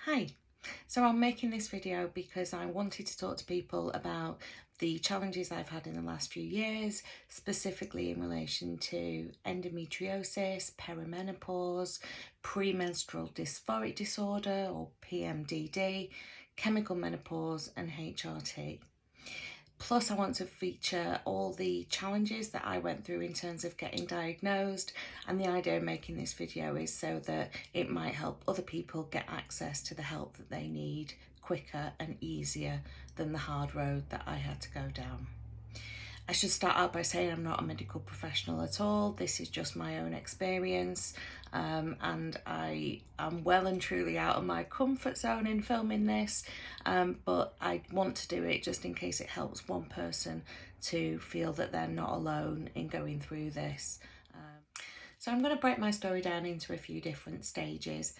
Hi, so I'm making this video because I wanted to talk to people about the challenges I've had in the last few years, specifically in relation to endometriosis, perimenopause, premenstrual dysphoric disorder or PMDD, chemical menopause and HRT. Plus, I want to feature all the challenges that I went through in terms of getting diagnosed, and the idea of making this video is so that it might help other people get access to the help that they need quicker and easier than the hard road that I had to go down. I should start out by saying I'm not a medical professional at all. This is just my own experience, and I am well and truly out of my comfort zone in filming this, but I want to do it just in case it helps one person to feel that they're not alone in going through this. So I'm going to break my story down into a few different stages.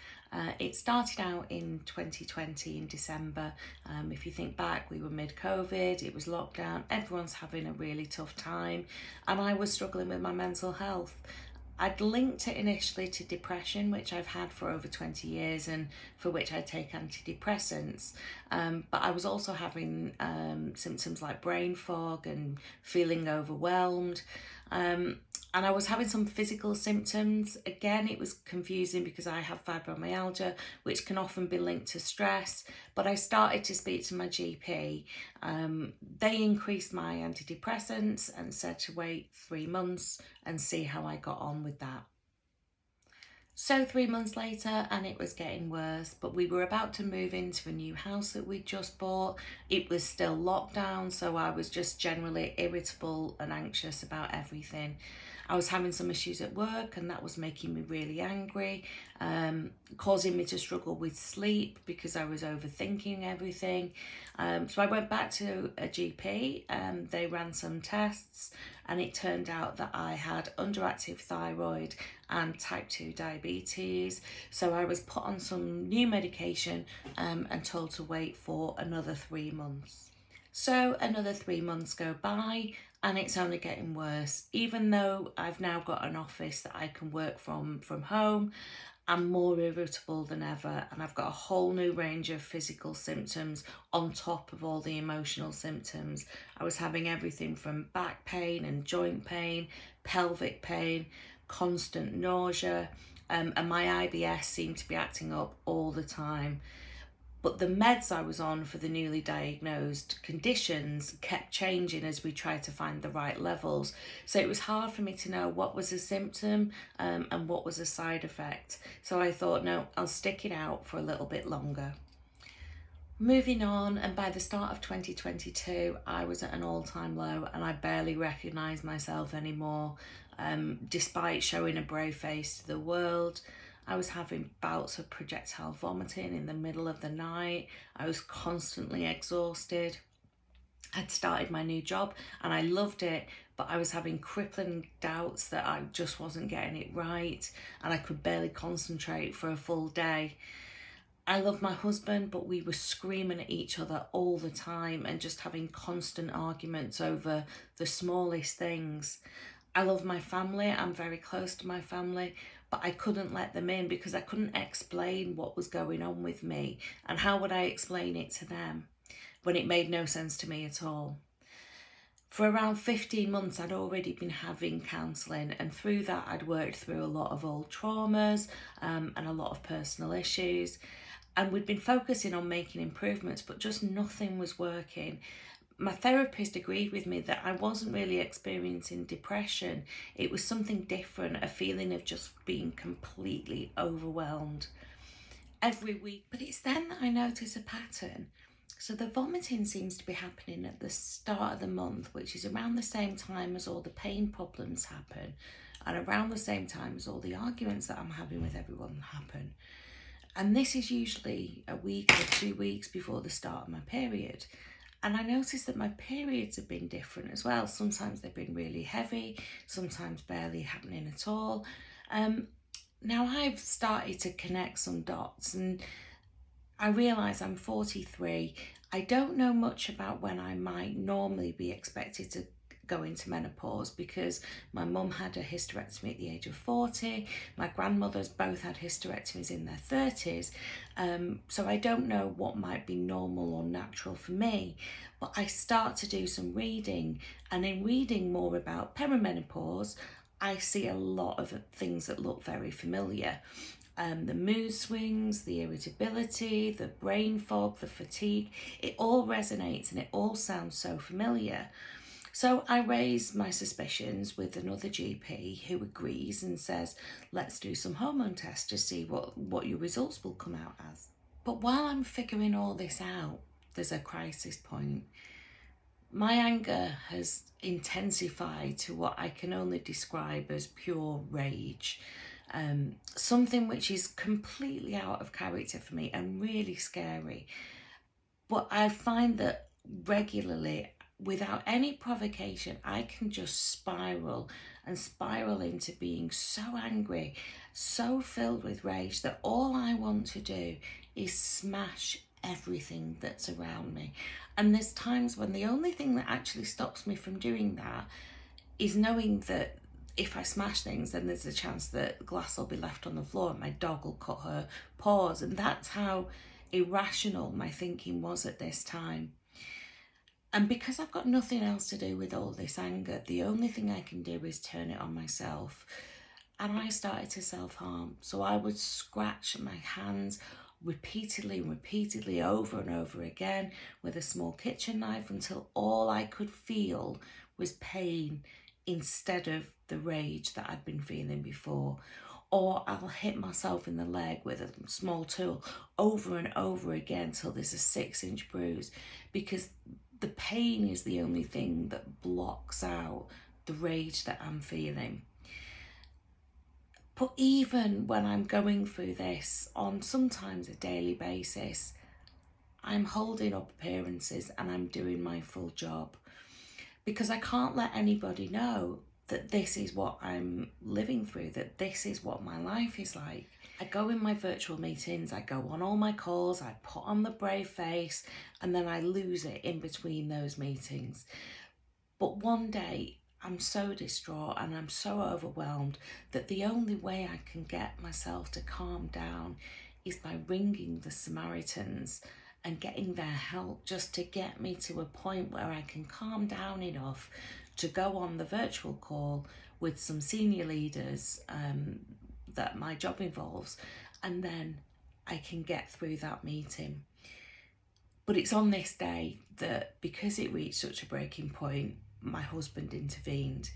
It started out in 2020 in December. If you think back, we were mid-COVID, it was lockdown, everyone's having a really tough time, and I was struggling with my mental health. I'd linked it initially to depression, which I've had for over 20 years and for which I take antidepressants. But I was also having symptoms like brain fog and feeling overwhelmed. And I was having some physical symptoms. Again, it was confusing because I have fibromyalgia, which can often be linked to stress. But I started to speak to my GP. They increased my antidepressants and said to wait 3 months and see how I got on with that. So 3 months later, and it was getting worse, but we were about to move into a new house that we'd just bought. It was still lockdown, so I was just generally irritable and anxious about everything. I was having some issues at work, and that was making me really angry, causing me to struggle with sleep because I was overthinking everything. So I went back to a GP, and they ran some tests, and it turned out that I had underactive thyroid and type 2 diabetes. So I was put on some new medication and told to wait for another 3 months. So another 3 months go by and it's only getting worse. Even though I've now got an office that I can work from home, I'm more irritable than ever, and I've got a whole new range of physical symptoms on top of all the emotional symptoms. I was having everything from back pain and joint pain, pelvic pain, constant nausea, and my IBS seemed to be acting up all the time. But the meds I was on for the newly diagnosed conditions kept changing as we tried to find the right levels. So it was hard for me to know what was a symptom and what was a side effect. So I thought, no, I'll stick it out for a little bit longer. Moving on, and by the start of 2022, I was at an all-time low and I barely recognised myself anymore. Despite showing a brave face to the world, I was having bouts of projectile vomiting in the middle of the night. I was constantly exhausted. I'd started my new job and I loved it, but I was having crippling doubts that I just wasn't getting it right, and I could barely concentrate for a full day. I love my husband, but we were screaming at each other all the time and just having constant arguments over the smallest things. I love my family, I'm very close to my family, but I couldn't let them in because I couldn't explain what was going on with me, and how would I explain it to them when it made no sense to me at all. For around 15 months I'd already been having counselling, and through that I'd worked through a lot of old traumas and a lot of personal issues, and we'd been focusing on making improvements, but just nothing was working. My therapist agreed with me that I wasn't really experiencing depression. It was something different, a feeling of just being completely overwhelmed every week. But it's then that I notice a pattern. So the vomiting seems to be happening at the start of the month, which is around the same time as all the pain problems happen, and around the same time as all the arguments that I'm having with everyone happen. And this is usually a week or 2 weeks before the start of my period. And I noticed that my periods have been different as well. Sometimes they've been really heavy, sometimes barely happening at all. Now I've started to connect some dots, and I realise I'm 43. I don't know much about when I might normally be expected to go into menopause, because my mum had a hysterectomy at the age of 40, my grandmothers both had hysterectomies in their 30s, so I don't know what might be normal or natural for me. But I start to do some reading, and in reading more about perimenopause, I see a lot of things that look very familiar. The mood swings, the irritability, the brain fog, the fatigue, it all resonates and it all sounds so familiar. So I raise my suspicions with another GP who agrees and says, let's do some hormone tests to see what your results will come out as. But while I'm figuring all this out, there's a crisis point. My anger has intensified to what I can only describe as pure rage. Something which is completely out of character for me and really scary. But I find that regularly, without any provocation, I can just spiral into being so angry, so filled with rage, that all I want to do is smash everything that's around me. And there's times when the only thing that actually stops me from doing that is knowing that if I smash things, then there's a chance that glass will be left on the floor and my dog will cut her paws. And that's how irrational my thinking was at this time. And because I've got nothing else to do with all this anger, the only thing I can do is turn it on myself. And I started to self-harm. So I would scratch my hands repeatedly over and over again with a small kitchen knife until all I could feel was pain instead of the rage that I'd been feeling before. Or I'll hit myself in the leg with a small tool over and over again till there's a 6-inch bruise, because the pain is the only thing that blocks out the rage that I'm feeling. But even when I'm going through this on sometimes a daily basis, I'm holding up appearances and I'm doing my full job, because I can't let anybody know that this is what I'm living through, that this is what my life is like. I go in my virtual meetings, I go on all my calls, I put on the brave face, and then I lose it in between those meetings. But one day I'm so distraught and I'm so overwhelmed that the only way I can get myself to calm down is by ringing the Samaritans and getting their help, just to get me to a point where I can calm down enough to go on the virtual call with some senior leaders that my job involves, and then I can get through that meeting. But it's on this day that, because it reached such a breaking point, my husband intervened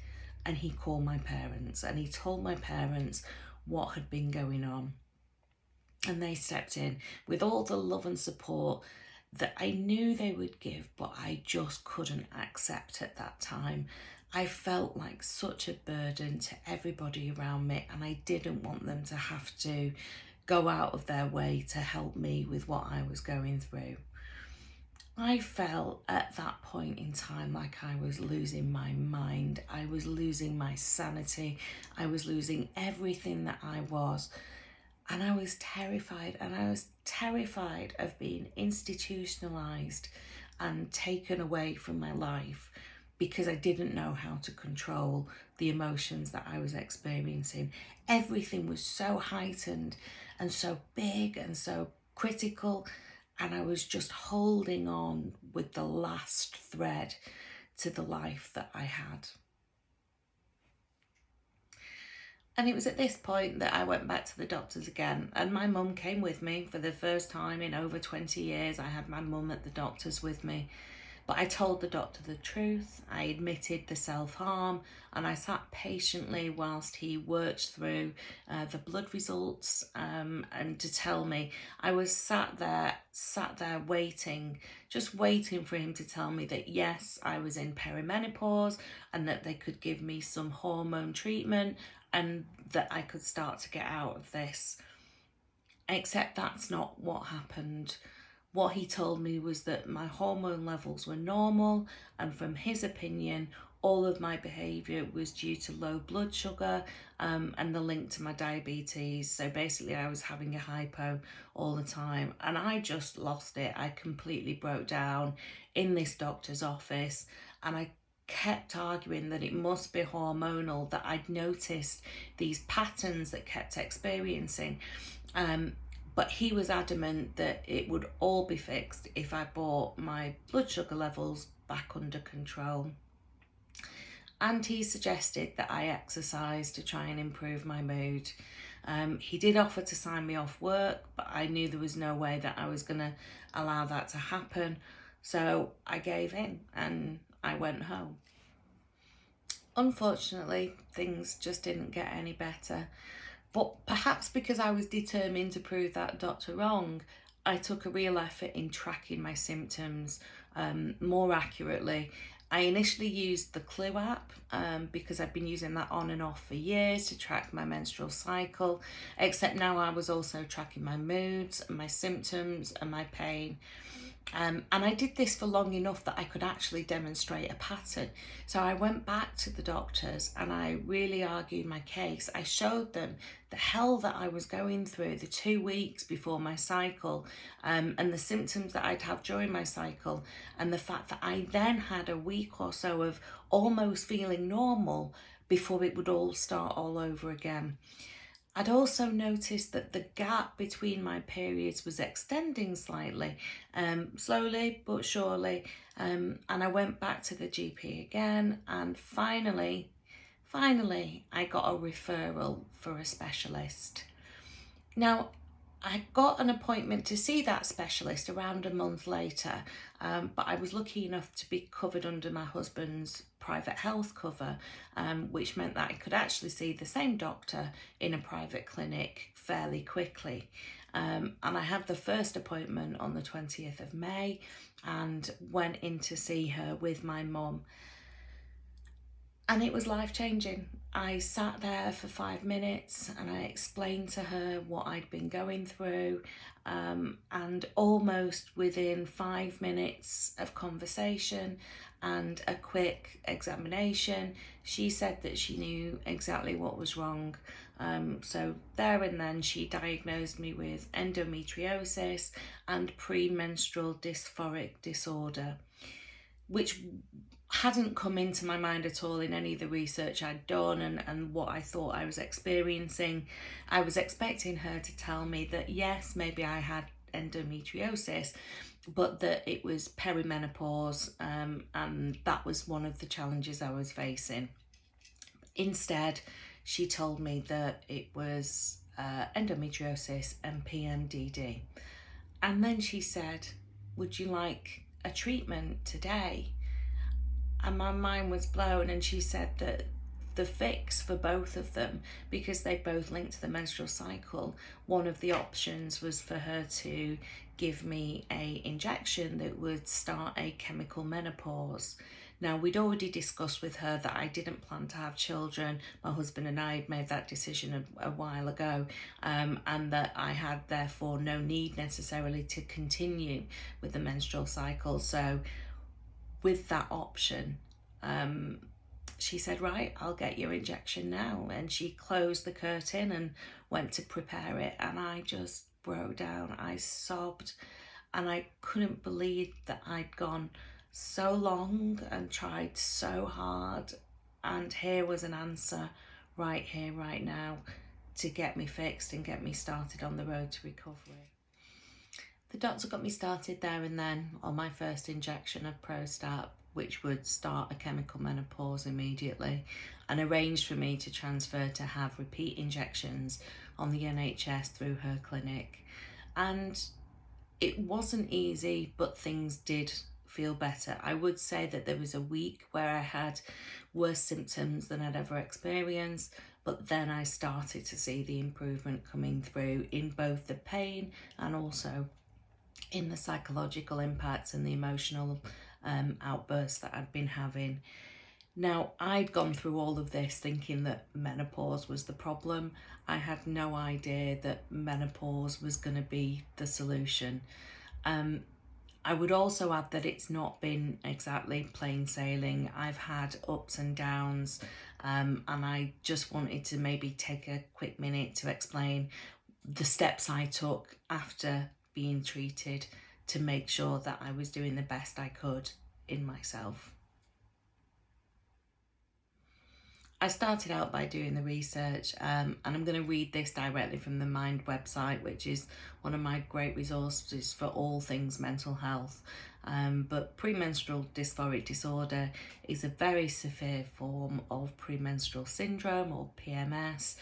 and he called my parents and he told my parents what had been going on. And they stepped in with all the love and support that I knew they would give, but I just couldn't accept at that time. I felt like such a burden to everybody around me, and I didn't want them to have to go out of their way to help me with what I was going through. I felt at that point in time like I was losing my mind. I was losing my sanity. I was losing everything that I was. And I was terrified, and I was terrified of being institutionalized and taken away from my life, because I didn't know how to control the emotions that I was experiencing. Everything was so heightened and so big and so critical, and I was just holding on with the last thread to the life that I had. And it was at this point that I went back to the doctors again, and my mum came with me for the first time in over 20 years. I had my mum at the doctor's with me, but I told the doctor the truth. I admitted the self-harm, and I sat patiently whilst he worked through the blood results and to tell me. I was sat there waiting, just waiting for him to tell me that yes, I was in perimenopause and that they could give me some hormone treatment and that I could start to get out of this. Except that's not what happened. What he told me was that my hormone levels were normal, and from his opinion, all of my behaviour was due to low blood sugar and the link to my diabetes. So basically I was having a hypo all the time, and I just lost it. I completely broke down in this doctor's office, and I kept arguing that it must be hormonal, that I'd noticed these patterns that kept experiencing. But he was adamant that it would all be fixed if I brought my blood sugar levels back under control. And he suggested that I exercise to try and improve my mood. He did offer to sign me off work, but I knew there was no way that I was going to allow that to happen. So I gave in and I went home. Unfortunately, things just didn't get any better. But perhaps because I was determined to prove that doctor wrong, I took a real effort in tracking my symptoms more accurately. I initially used the Clue app because I've been using that on and off for years to track my menstrual cycle, except now I was also tracking my moods, my symptoms and my pain. And I did this for long enough that I could actually demonstrate a pattern. So I went back to the doctors and I really argued my case. I showed them the hell that I was going through the 2 weeks before my cycle, and the symptoms that I'd have during my cycle, and the fact that I then had a week or so of almost feeling normal before it would all start all over again. I'd also noticed that the gap between my periods was extending slightly, slowly but surely, and I went back to the GP again, and finally I got a referral for a specialist. Now, I got an appointment to see that specialist around a month later, but I was lucky enough to be covered under my husband's private health cover, which meant that I could actually see the same doctor in a private clinic fairly quickly. And I had the first appointment on the 20th of May and went in to see her with my mum. And it was life-changing. I sat there for 5 minutes and I explained to her what I'd been going through, and almost within 5 minutes of conversation and a quick examination, she said that she knew exactly what was wrong. So there and then she diagnosed me with endometriosis and Pre-Menstrual Dysphoric Disorder, which hadn't come into my mind at all in any of the research I'd done and what I thought I was experiencing. I was expecting her to tell me that yes, maybe I had endometriosis, but that it was perimenopause, and that was one of the challenges I was facing. Instead, she told me that it was endometriosis and PMDD. And then she said, "Would you like a treatment today?" And my mind was blown, and she said that the fix for both of them, because they both linked to the menstrual cycle, one of the options was for her to give me a injection that would start a chemical menopause. Now, we'd already discussed with her that I didn't plan to have children. My husband and I had made that decision a while ago, and that I had therefore no need necessarily to continue with the menstrual cycle. So with that option, she said, "Right, I'll get your injection now." And she closed the curtain and went to prepare it, and I just broke down. I sobbed, and I couldn't believe that I'd gone so long and tried so hard, and here was an answer right here, right now, to get me fixed and get me started on the road to recovery. The doctor got me started there and then on my first injection of Prostat, which would start a chemical menopause immediately, and arranged for me to transfer to have repeat injections on the NHS through her clinic. And it wasn't easy, but things did feel better. I would say that there was a week where I had worse symptoms than I'd ever experienced, but then I started to see the improvement coming through in both the pain and also in the psychological impacts and the emotional outbursts that I'd been having. Now, I'd gone through all of this thinking that menopause was the problem. I had no idea that menopause was going to be the solution. I would also add that it's not been exactly plain sailing. I've had ups and downs, and I just wanted to maybe take a quick minute to explain the steps I took after being treated to make sure that I was doing the best I could in myself. I started out by doing the research, and I'm going to read this directly from the Mind website, which is one of my great resources for all things mental health. But premenstrual dysphoric disorder is a very severe form of premenstrual syndrome, or PMS.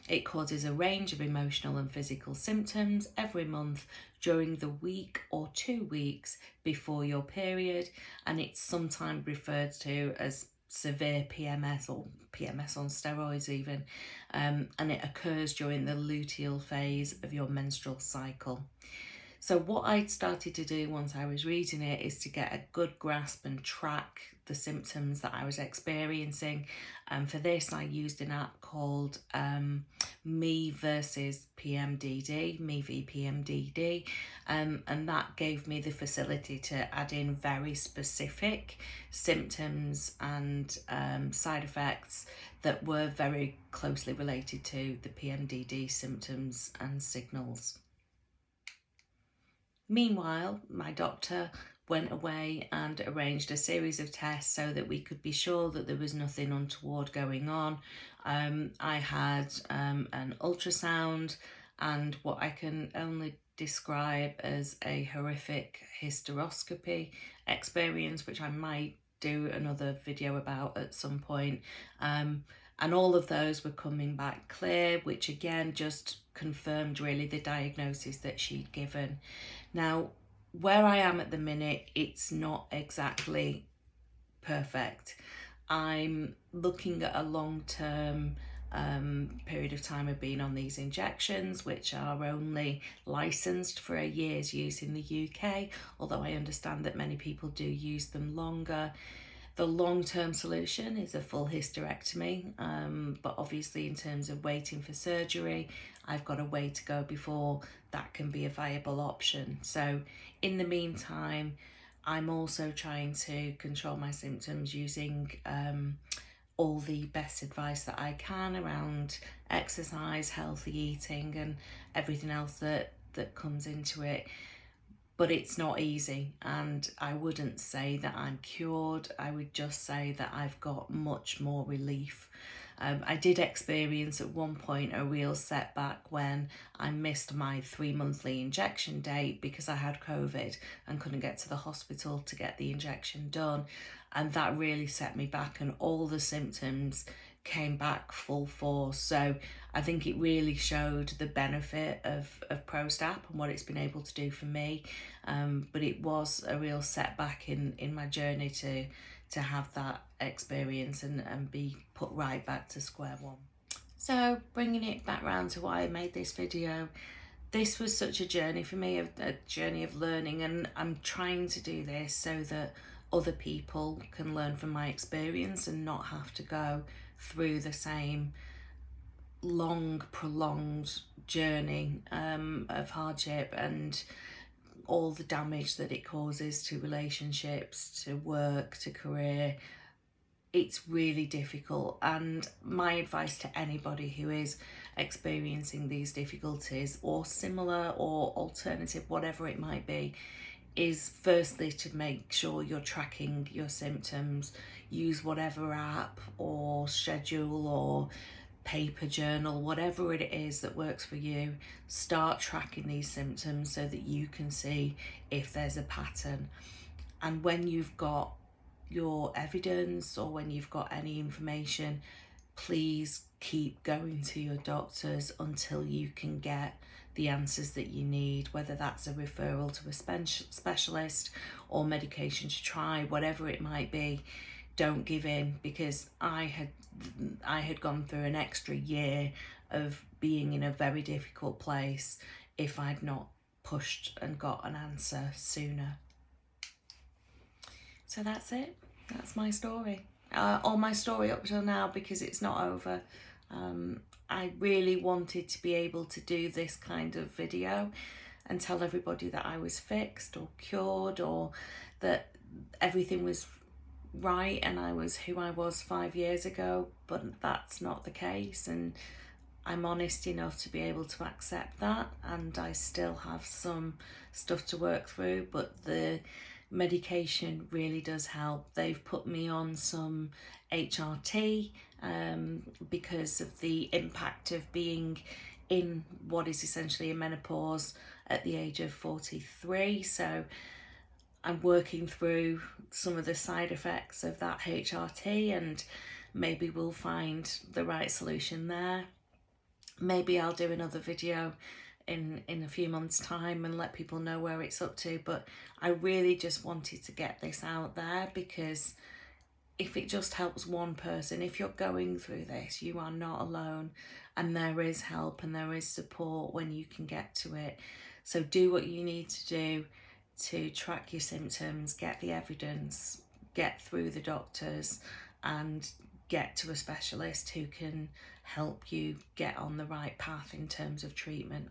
It causes a range of emotional and physical symptoms every month during the week or 2 weeks before your period, and it's sometimes referred to as severe PMS or PMS on steroids even, and it occurs during the luteal phase of your menstrual cycle. So what I started to do once I was reading it is to get a good grasp and track the symptoms that I was experiencing. And for this, I used an app called Me versus PMDD, Me v PMDD, and that gave me the facility to add in very specific symptoms and side effects that were very closely related to the PMDD symptoms and signals. Meanwhile, my doctor went away and arranged a series of tests so that we could be sure that there was nothing untoward going on. I had an ultrasound and what I can only describe as a horrific hysteroscopy experience, which I might do another video about at some point. And all of those were coming back clear, which again just confirmed really the diagnosis that she'd given. Now, where I am at the minute, it's not exactly perfect. I'm looking at a long-term period of time of being on these injections, which are only licensed for a year's use in the UK, although I understand that many people do use them longer. The long-term solution is a full hysterectomy, but obviously in terms of waiting for surgery, I've got a way to go before that can be a viable option. So in the meantime, I'm also trying to control my symptoms using all the best advice that I can around exercise, healthy eating, and everything else that comes into it. But it's not easy, and I wouldn't say that I'm cured. I would just say that I've got much more relief. I did experience at one point a real setback when I missed my 3-monthly injection date because I had COVID and couldn't get to the hospital to get the injection done. And that really set me back, and all the symptoms came back full force. So I think it really showed the benefit of Prostap and what it's been able to do for me. But it was a real setback in my journey to have that experience and be put right back to square one. So bringing it back round to why I made this video, this was such a journey for me, a journey of learning, and I'm trying to do this so that other people can learn from my experience and not have to go through the same long, prolonged journey of hardship and all the damage that it causes to relationships, to work, to career. It's really difficult, and my advice to anybody who is experiencing these difficulties or similar or alternative, whatever it might be, is firstly to make sure you're tracking your symptoms. Use whatever app or schedule or paper journal, whatever it is that works for you. Start tracking these symptoms so that you can see if there's a pattern. And when you've got your evidence or when you've got any information, please keep going to your doctors until you can get the answers that you need, whether that's a referral to a specialist or medication to try, whatever it might be. Don't give in, because I had gone through an extra year of being in a very difficult place if I'd not pushed and got an answer sooner. So that's it. That's my story. Or my story up till now, because it's not over. I really wanted to be able to do this kind of video and tell everybody that I was fixed or cured, or that everything was right and I was who I was 5 years ago, but that's not the case, and I'm honest enough to be able to accept that, and I still have some stuff to work through, but the medication really does help. They've put me on some HRT because of the impact of being in what is essentially a menopause at the age of 43. So I'm working through some of the side effects of that HRT, and maybe we'll find the right solution there. Maybe I'll do another video in a few months' time and let people know where it's up to, but I really just wanted to get this out there, because if it just helps one person, if you're going through this, you are not alone, and there is help and there is support when you can get to it. So do what you need to do to track your symptoms, get the evidence, get through the doctors, and get to a specialist who can help you get on the right path in terms of treatment.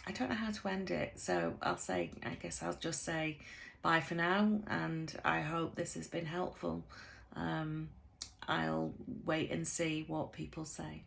I don't know how to end it, so I guess I'll just say bye for now, and I hope this has been helpful. I'll wait and see what people say.